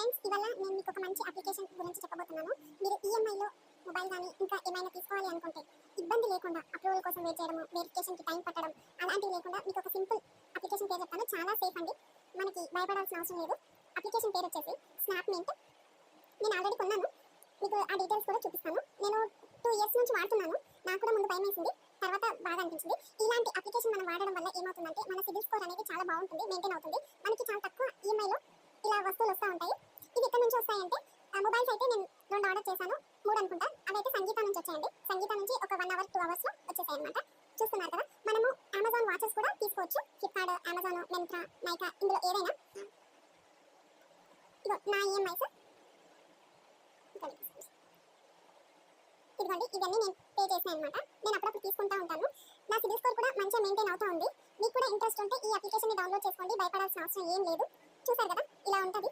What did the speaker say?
Friends, ఇవాళ నేను మీకు ఒక మంచి అప్లికేషన్ గురించి చెప్పబోతున్నాను. మీరు ఈఎంఐలో మొబైల్ కానీ ఇంకా ఏమైనా తీసుకోవాలి అనుకుంటే ఇబ్బంది లేకుండా అప్రూవల్ కోసం వెయిట్ చేయడం, వెరిఫికేషన్కి టైం పట్టడం అలాంటివి లేకుండా మీకు ఒక సింపుల్ అప్లికేషన్ పేరు చెప్తాను. చాలా సేఫ్ అండి, మనకి భయపడాల్సిన అవసరం లేదు. అప్లికేషన్ పేరు వచ్చేసి స్నాప్ మింట్. నేను ఆల్రెడీ కొన్నాను, మీకు ఆ డీటెయిల్స్ కూడా చూపిస్తాను. నేను 2 years నుంచి వాడుతున్నాను. నాకు కూడా ముందు భయం వేసింది, తర్వాత బాగా అనిపించింది. ఇలాంటి అప్లికేషన్ మనం వాడడం వల్ల ఏమవుతుందంటే మన సిబిల్ స్కోర్ అనేది చాలా బాగుంటుంది, మెయింటైన్ అవుతుంది. మనకి చాలా తక్కువ ఈఎంఐలో ఇలా వస్తువులు వస్తూ ఉంటాయి. ఇవి ఎక్కడి నుంచి వస్తాయంటే మొబైల్స్ అయితే నేను 2 ఆర్డర్ చేశాను, 3 అనుకుంటా. అవైతే సంగీత నుంచి వచ్చాయండి. సంగీత నుంచి ఒక 1 hour 2 hours లో వచ్చేసాయి అనమాట. చూస్తున్నారు కదా, మనము అమెజాన్ వాచెస్ కూడా తీసుకోవచ్చు. ఫ్లిప్కార్ట్, అమెజాన్, మింత్రా, నైకా, ఇందులో ఏదైనా. ఇదిగో నా ఈఎంఐస్, ఇదిగోండి ఇవన్నీ నేను పే చేశాను అనమాట. నేను అప్పుడప్పుడు తీసుకుంటా ఉంటాను. నా సిబిల్ స్కోర్ కూడా మంచిగా మెయింటైన్ అవుతూ ఉంది. మీకు కూడా ఇంట్రెస్ట్ ఉంటే ఈ అప్లికేషన్ ని డౌన్లోడ్ చేసుకోండి, భయపడాల్సిన అవసరం ఏం లేదు. చూసారు కదా, ఇలా ఉంటుంది.